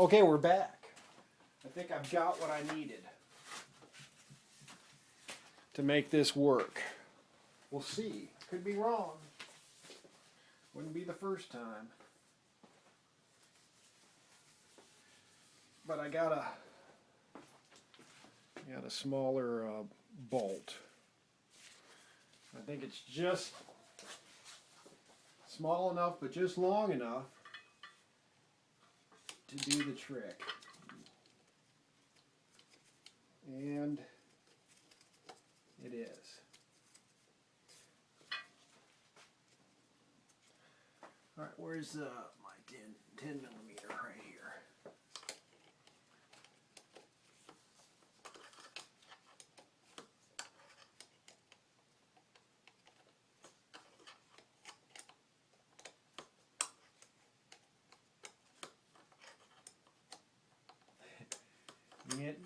Okay, we're back. I think I've got what I needed to make this work. We'll see. Could be wrong. Wouldn't be the first time. But I got a smaller bolt. I think it's just small enough, but just long enough to do the trick. And it is. All right, where's my 10 millimeter right here?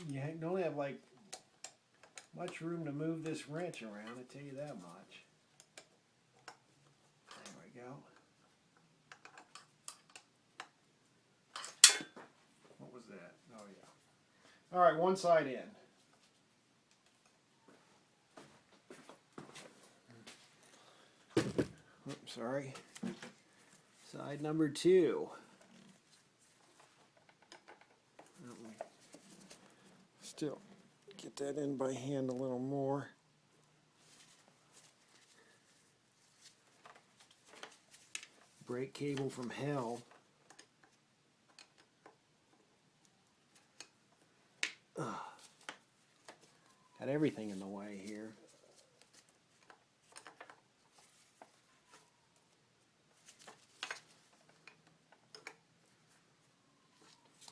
You don't have like much room to move this wrench around, I tell you that much. There we go. What was that? Oh yeah. All right, one side in. Oops, sorry. Side number 2. Still get that in by hand a little more. Brake cable from hell. Ugh. Got everything in the way here.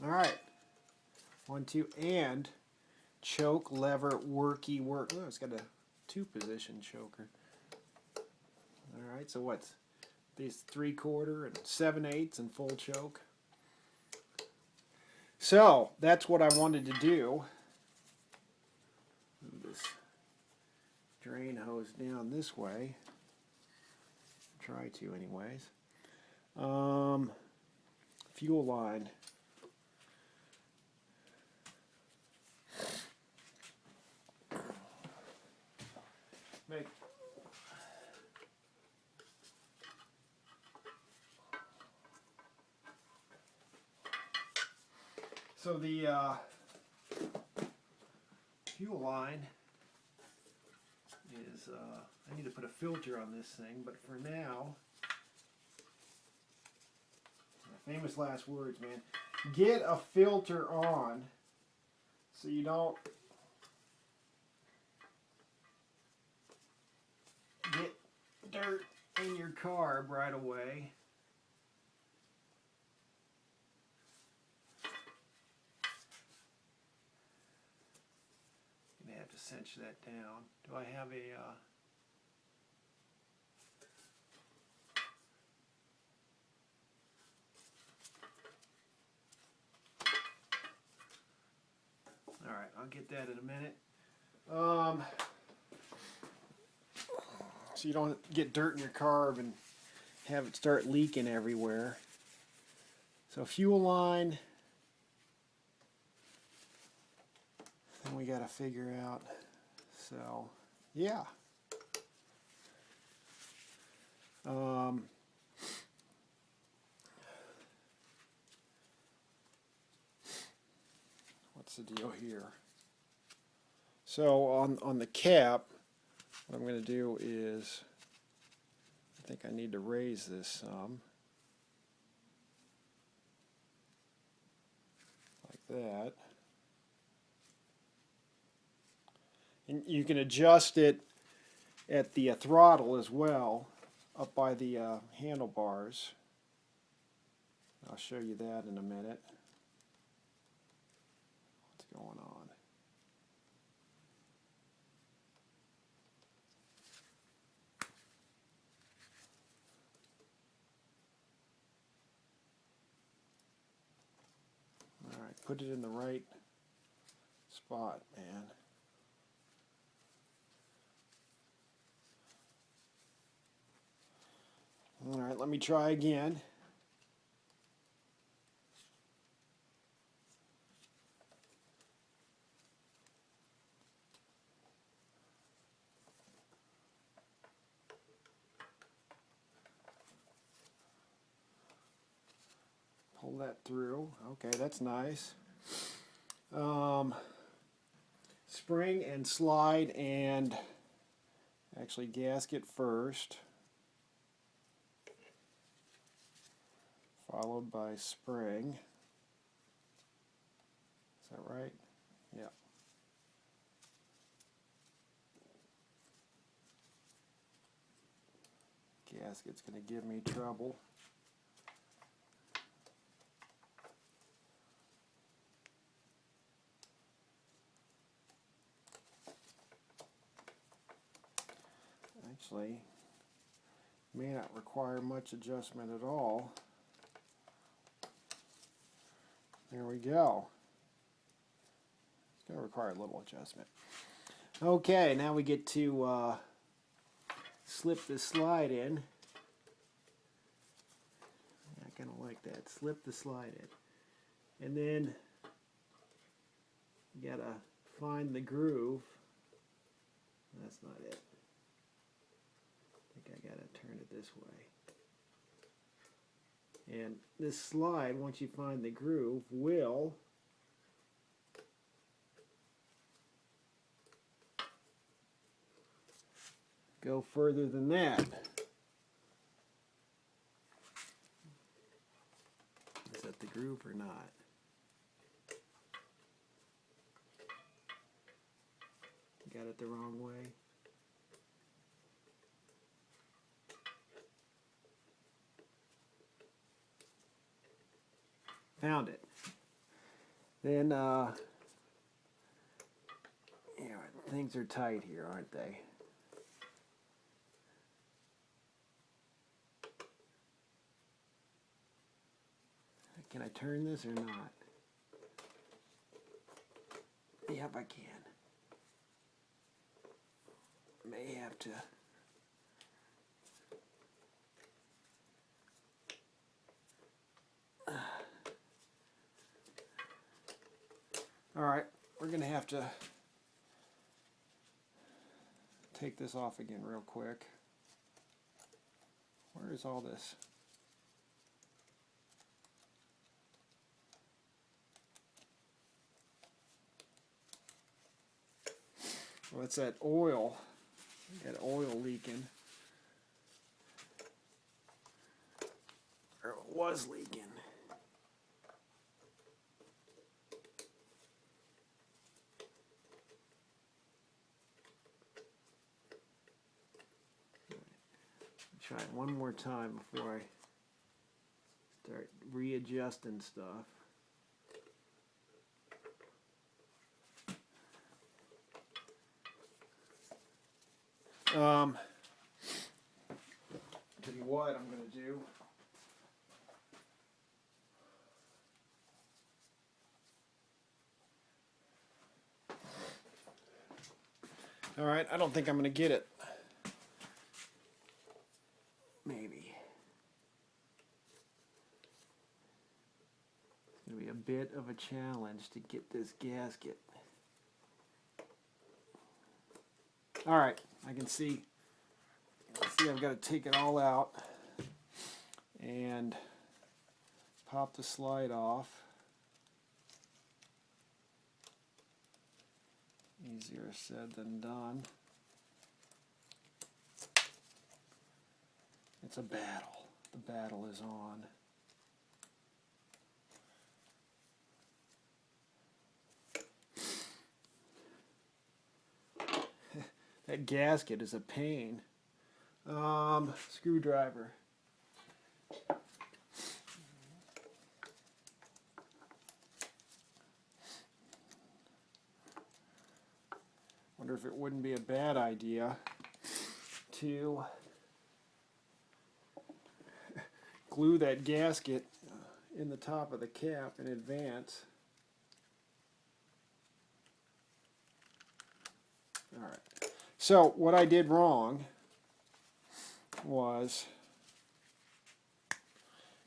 All right. 1, 2, and choke lever worky work. Oh, it's got a 2-position choker. All right, so what's these 3/4 and 7/8 and full choke? So that's what I wanted to do. Move this drain hose down this way. Try to, anyways. Fuel line. Make so the fuel line is I need to put a filter on this thing, but for now, famous last words, man, get a filter on so you don't get dirt in your carb right away. Gonna have to cinch that down. Do I have a all right, I'll get that in a minute. So you don't get dirt in your carb and have it start leaking everywhere. So fuel line, then we got to figure out. So yeah. What's the deal here? So on the cap, what I'm going to do is, I think I need to raise this some, like that. And you can adjust it at the throttle as well, up by the handlebars. I'll show you that in a minute. What's going on? Alright, put it in the right spot, man. Alright, let me try again. pull that through. Okay, that's nice. Spring and slide, and actually gasket first, followed by spring. Is that right? Yeah. Gasket's going to give me trouble. Actually, may not require much adjustment at all. There we go. It's going to require a little adjustment. Okay, now we get to slip the slide in. I kind of like that. Slip the slide in. And then you got to find the groove. That's not it. I think I got to turn it this way. And this slide, once you find the groove, will go further than that. Is that the groove or not? Got it the wrong way. Found it. Then, things are tight here, aren't they? Can I turn this or not? Yep, I can. May have to. All right, we're going to have to take this off again real quick. Where is all this? Well, it's that oil. Got oil leaking. Or it was leaking. Try it one more time before I start readjusting stuff. Tell you what I'm going to do. All right, I don't think I'm going to get it. Maybe. It's going to be a bit of a challenge to get this gasket. All right, I can see. I've got to take it all out and pop the slide off. Easier said than done. It's a battle. The battle is on. That gasket is a pain. Screwdriver. Wonder if it wouldn't be a bad idea to glue that gasket in the top of the cap in advance. All right. So what I did wrong was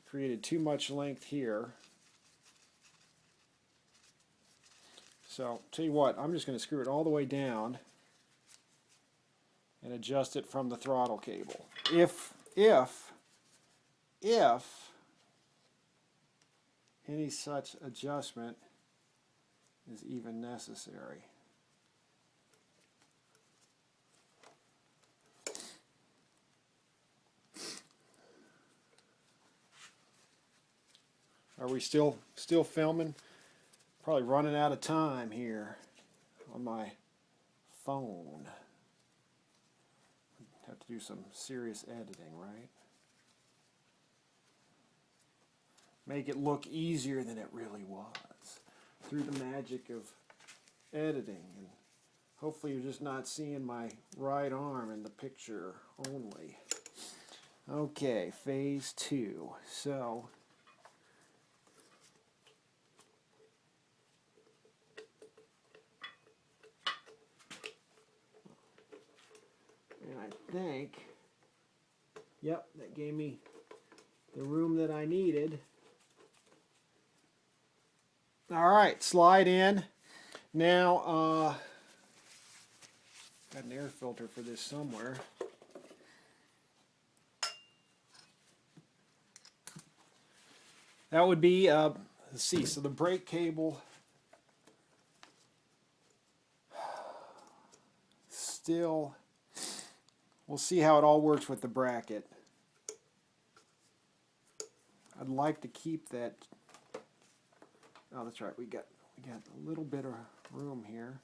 created too much length here. So tell you what, I'm just going to screw it all the way down and adjust it from the throttle cable. If any such adjustment is even necessary. Are we still filming? Probably running out of time here on my phone. Have to do some serious editing, right? Make it look easier than it really was through the magic of editing. And hopefully you're just not seeing my right arm in the picture only. Okay, phase 2. So and I think, yep, that gave me the room that I needed. All right, slide in. Now, got an air filter for this somewhere. That would be, let's see, so the brake cable still, we'll see how it all works with the bracket. I'd like to keep that. Oh, that's right. We got a little bit of room here.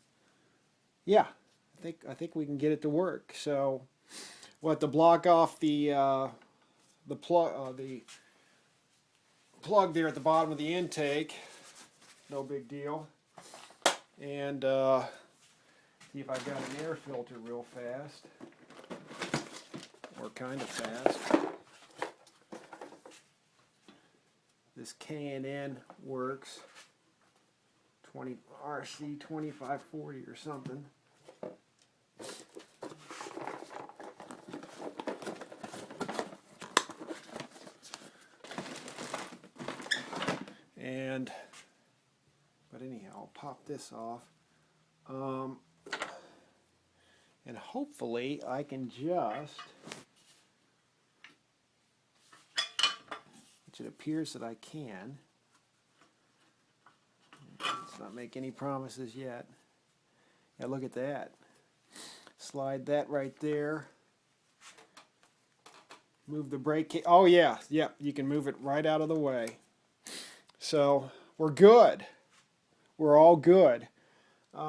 Yeah, I think we can get it to work. So, we'll have to block off the plug there at the bottom of the intake. No big deal. And see if I've got an air filter real fast, or kind of fast. This K&N works. 20 RC 2540 or something. But anyhow, I'll pop this off. And hopefully I can just, which it appears that I can. Let's not make any promises yet. Yeah, look at that. Slide that right there. Move the brake. Oh yeah, you can move it right out of the way. So we're good. We're all good. Did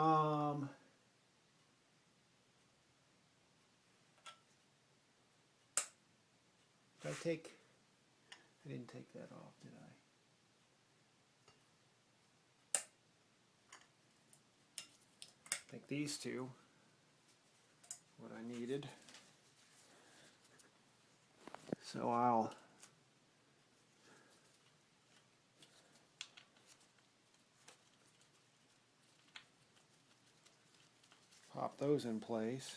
I take? I didn't take that off, did I? I think these two, what I needed. So I'll pop those in place.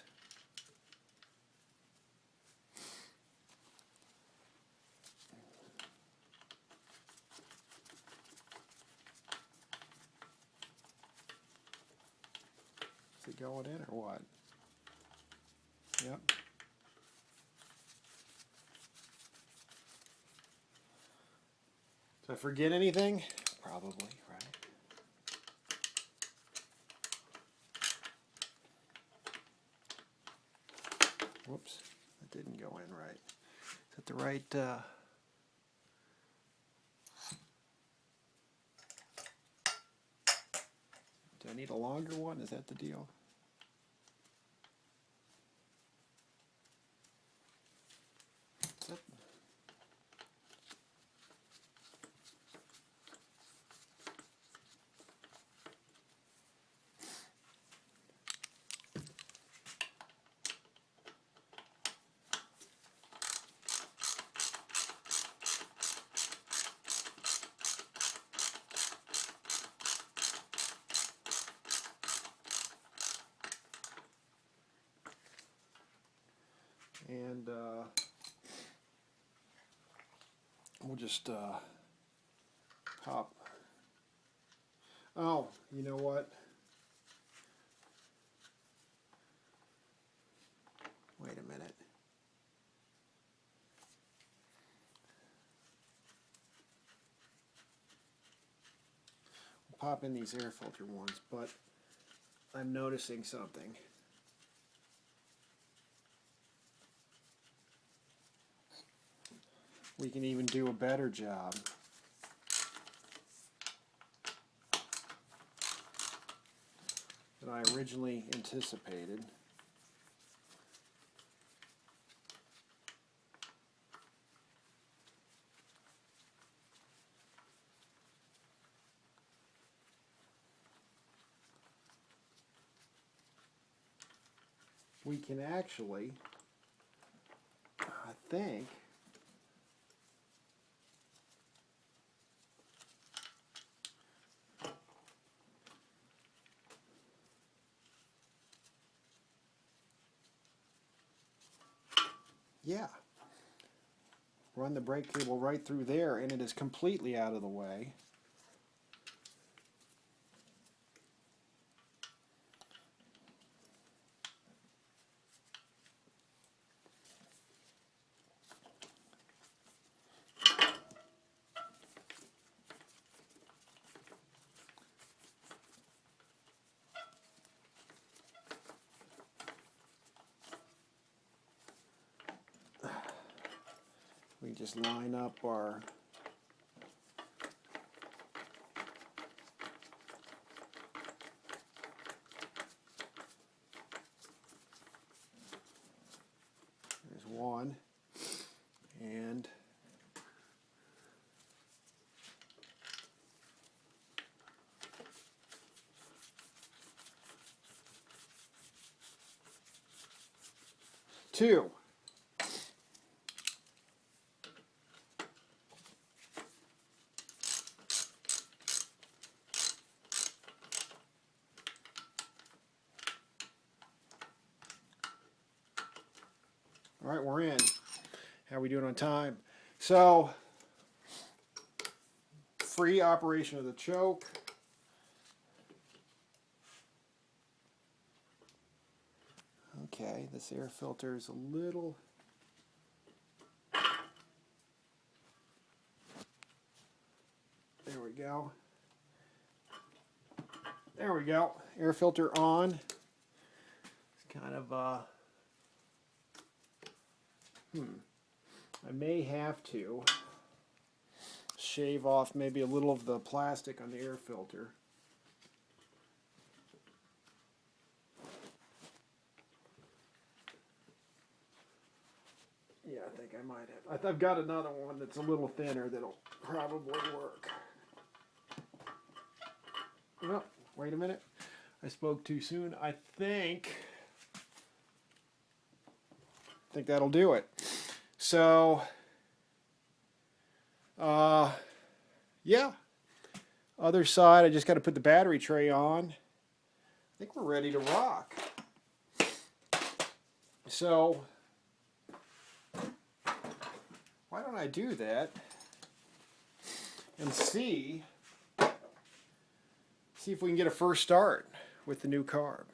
Is it going in or what? Yep. Did I forget anything? Probably, right? Whoops, that didn't go in right. Is that the right? Do I need a longer one? Is that the deal? And we'll just pop. Oh, you know what? Wait a minute. pop in these air filter ones, but I'm noticing something. We can even do a better job. Than I originally anticipated. We can actually, I think, yeah, run the brake cable right through there, and it is completely out of the way. We just line up our there's one, and two. All right, we're in. How are we doing on time? So, free operation of the choke. Okay, this air filter is a little... There we go. There we go. Air filter on. It's kind of I may have to shave off maybe a little of the plastic on the air filter. Yeah, I think I might have. I've got another one that's a little thinner that'll probably work. Oh, wait a minute. I spoke too soon. I think that'll do it. So, yeah. Other side, I just got to put the battery tray on. I think we're ready to rock. So, why don't I do that and see if we can get a first start with the new carb.